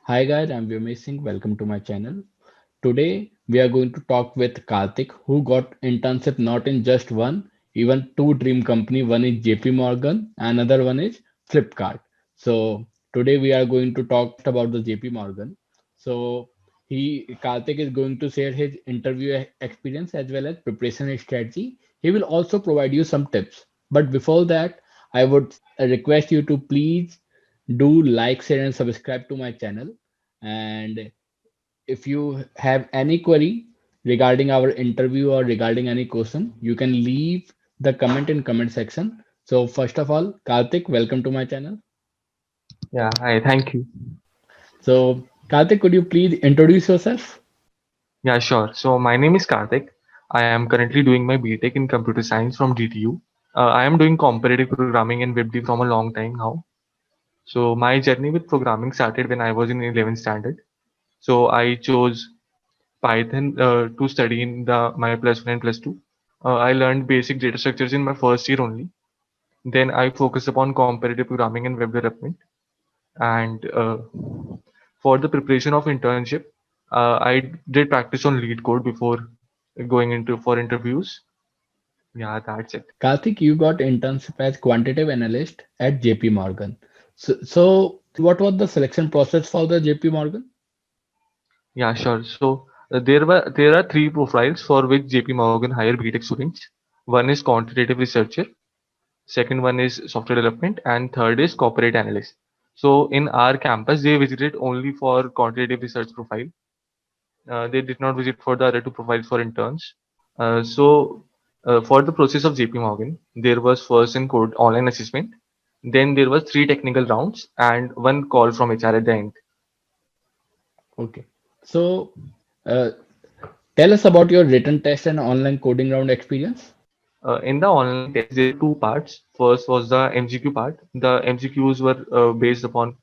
Hi guys, I'm Vyome Singh. Welcome to my channel. Today we are going to talk with Karthik, who got internship not in just one, even two dream company. One is JP Morgan, another one is Flipkart. So today we are going to talk about the JP Morgan. So Karthik is going to share his interview experience as well as preparation strategy. He will also provide you some tips. But before that, I would request you to please do like, share, and subscribe to my channel. And if you have any query regarding our interview or regarding any question, you can leave the comment in comment section. So first of all, Karthik, welcome to my channel. Yeah, hi, thank you. So Karthik, could you please introduce yourself? Yeah, sure. So my name is Karthik. I am currently doing my BTech in computer science from DTU. I am doing comparative programming and web dev from a long time now. So my journey with programming started when I was in 11th standard. So I chose Python to study in the my plus one and plus two. I learned basic data structures in my first year only. Then I focused upon comparative programming and web development. And for the preparation of internship, I did practice on lead code before going into for interviews. Yeah, that's it. Karthik, you got internship as quantitative analyst at JP Morgan. So what was the selection process for the JP Morgan? Yeah, sure. So there are three profiles for which JP Morgan hire BTech students. One is quantitative researcher, second one is software development, and third is corporate analyst. So in our campus, they visited only for quantitative research profile. They did not visit for the other two profiles for interns. For the process of JP Morgan, there was first in code online assessment, then there was three technical rounds and one call from HR at the end. Okay. So uh, tell us about your written test and online coding round experience. In the online test, there were two parts. First was the MCQ part. The MCQs were based upon.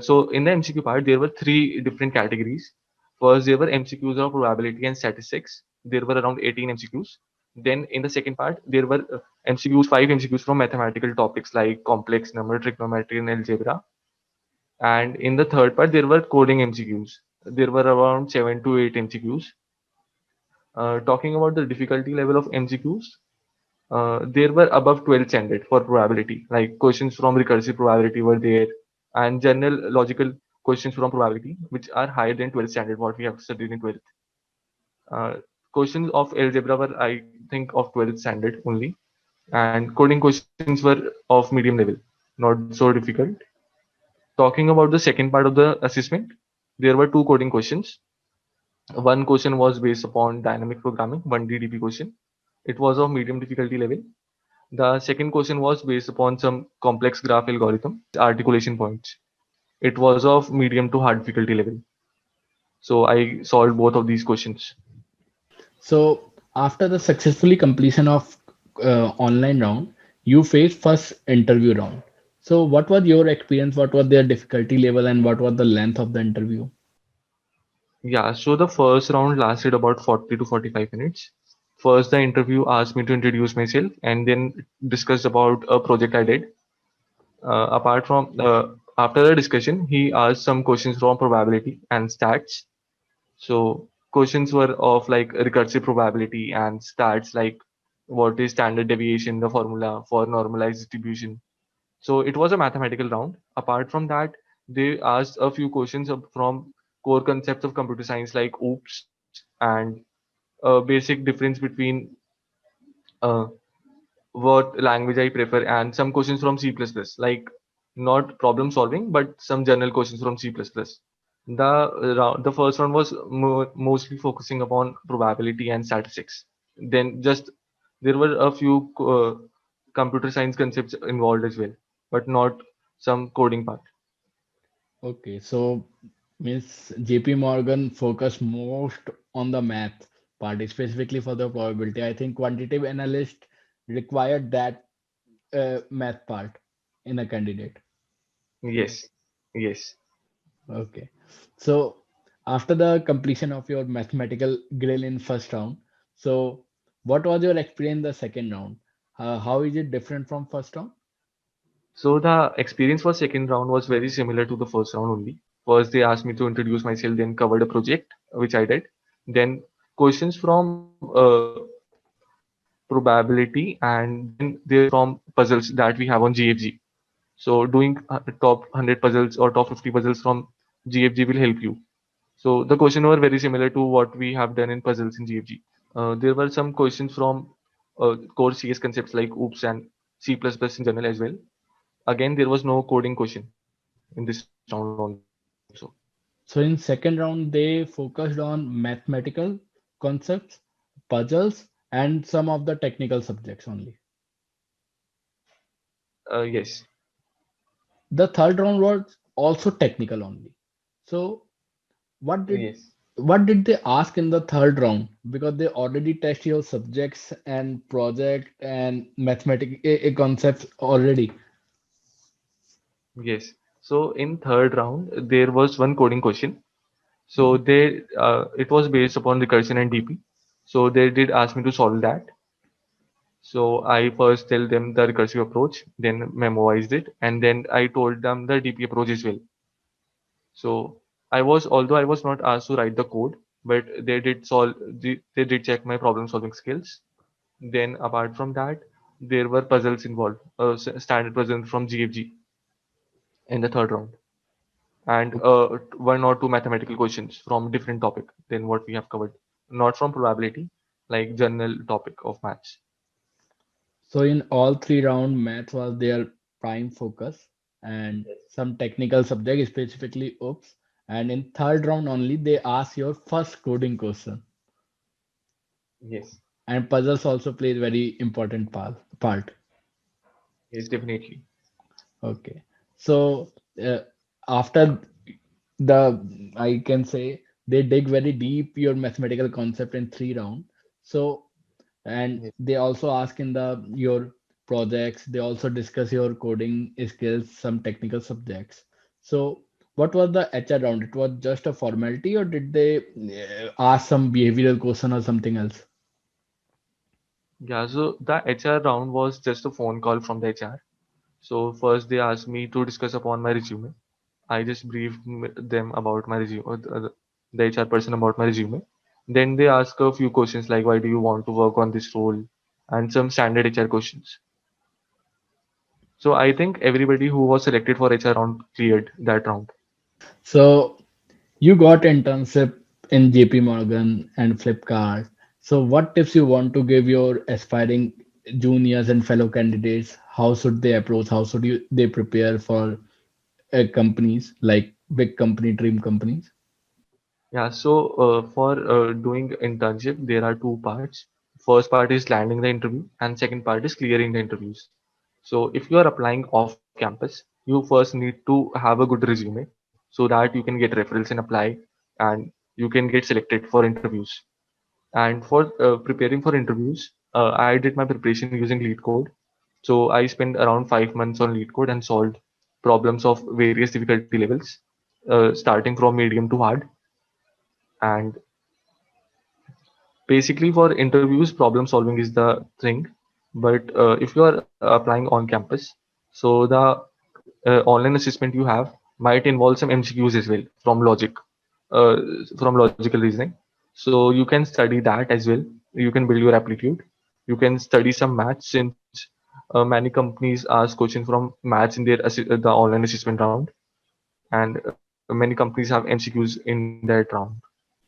So in the MCQ part, there were three different categories. First, there were MCQs of probability and statistics. There were around 18 MCQs. Then in the second part, there were MCQs, five MCQs from mathematical topics like complex number, trigonometry, and algebra. And in the third part, there were coding MCQs. There were around 7 to 8 MCQs. Talking about the difficulty level of MCQs, there were above 12 standard for probability, like questions from recursive probability were there, and general logical questions from probability, which are higher than 12 standard, what we have studied in 12th. Uh, Questions of algebra were, I think, of 12th standard only, and coding questions were of medium level, not so difficult. Talking about the second part of the assessment, there were two coding questions. One question was based upon dynamic programming, one DDP question. It was of medium difficulty level. The second question was based upon some complex graph algorithm, articulation points. It was of medium to hard difficulty level. So I solved both of these questions. So after the successfully completion of online round, you faced first interview round. So what was your experience? What was their difficulty level and what was the length of the interview? Yeah, so the first round lasted about 40 to 45 minutes. First, the interview asked me to introduce myself and then discussed about a project I did. Apart from After the discussion, he asked some questions from probability and stats. So questions were of like recursive probability and stats, like what is standard deviation, the formula for normalized distribution. So it was a mathematical round. Apart from that, they asked a few questions from core concepts of computer science like OOPS and basic difference between uh, what language I prefer, and some questions from C++, like not problem solving, but some general questions from C++. The first one was mostly focusing upon probability and statistics. Then just there were a few computer science concepts involved as well, but not some coding part. Okay, so Miss JP Morgan focused most on the math part, specifically for the probability. I think quantitative analyst required that math part in a candidate. Yes, yes. Okay. So after the completion of your mathematical grill in first round, so what was your experience in the second round? How is it different from first round? So the experience for second round was very similar to the first round only. First, they asked me to introduce myself, then covered a project, which I did. Then questions from probability, and then there's from puzzles that we have on GFG. So doing top 100 puzzles or top 50 puzzles from GFG will help you. So the question were very similar to what we have done in puzzles in GFG. There were some questions from core CS concepts like OOPS and C++ in general as well. Again, there was no coding question in this round also. So in second round, they focused on mathematical concepts, puzzles, and some of the technical subjects only. Yes, The third round was also technical only. So what did yes, what did they ask in the third round? Because they already test your subjects and project and mathematical concepts already. yes. So in third round, there was one coding question. So they it was based upon recursion and DP. So they did ask me to solve that. So I first tell them the recursive approach, then memoized it, and then I told them the DP approach as well. So although I was not asked to write the code, but they did check my problem solving skills. Then apart from that, there were puzzles involved, standard puzzles from GFG in the third round, and one or two mathematical questions from different topic than what we have covered, not from probability, like general topic of maths. So in all three round, math was their prime focus and some technical subject, specifically OOPS. And in third round only, they ask your first coding question. Yes, And puzzles also plays very important part. yes, definitely. Okay. So uh, after the, I can say they dig very deep your mathematical concept in three round. So and Yes. they also ask in the your projects, they also discuss your coding skills, some technical subjects. So what was the HR round? It was just a formality, or did they ask some behavioral question or something else? Yeah, so the HR round was just a phone call from the HR. So first they asked me to discuss upon my resume. I just briefed them about my resume, the HR person about my resume. Then they ask a few questions like why do you want to work on this role, and some standard HR questions. So I think everybody who was selected for HR round cleared that round. So you got internship in JP Morgan and Flipkart. So what tips you want to give your aspiring juniors and fellow candidates? How should they approach? How should they prepare for companies like big company, dream companies? Yeah, so for doing internship, there are two parts. First part is landing the interview, and second part is clearing the interviews. So if you are applying off campus, you first need to have a good resume so that you can get referrals and apply, and you can get selected for interviews. And for preparing for interviews, I did my preparation using LeetCode. So I spent around 5 months on LeetCode and solved problems of various difficulty levels, starting from medium to hard. And basically, for interviews, problem solving is the thing. But if you are applying on campus, so the online assessment you have might involve some MCQs as well uh, from logical reasoning. So you can study that as well. You can build your aptitude. You can study some maths since many companies ask questions from maths in the online assessment round, and many companies have MCQs in that round.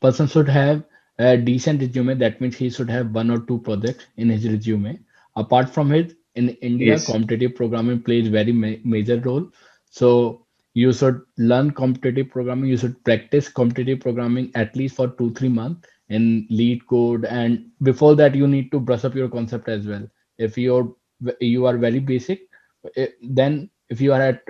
Person should have a decent resume. That means he should have one or two projects in his resume. Apart from it, in India, Yes. competitive programming plays very major role. So you should learn competitive programming. You should practice competitive programming at least for 2 3 months in lead code. And before that, you need to brush up your concept as well. If you are very basic, then if you are at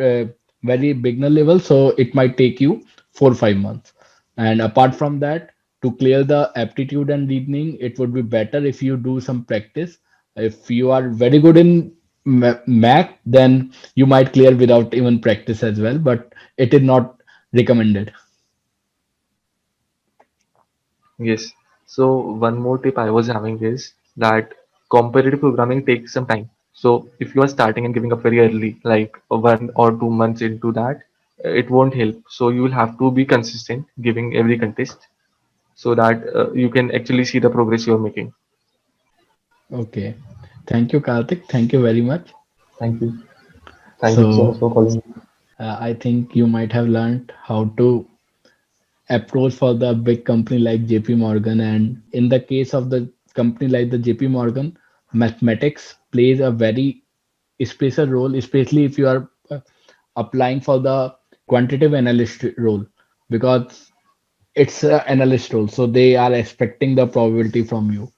very beginner level, so it might take you 4 5 months. And apart from that, to clear the aptitude and reasoning, it would be better if you do some practice. If you are very good in Mac, then you might clear without even practice as well, but it is not recommended. Yes. So one more tip I was having is that competitive programming takes some time. So if you are starting and giving up very early, like 1 or 2 months into that, it won't help. So you will have to be consistent giving every contest so that you can actually see the progress you're making. Okay. Thank you, Karthik. Thank you very much. Thank you. Thank you so much So, for calling. I think you might have learned how to approach for the big company like JP Morgan. And in the case of the company like the JP Morgan, mathematics plays a very special role, especially if you are applying for the quantitative analyst role, because it's an analyst role. So they are expecting the probability from you.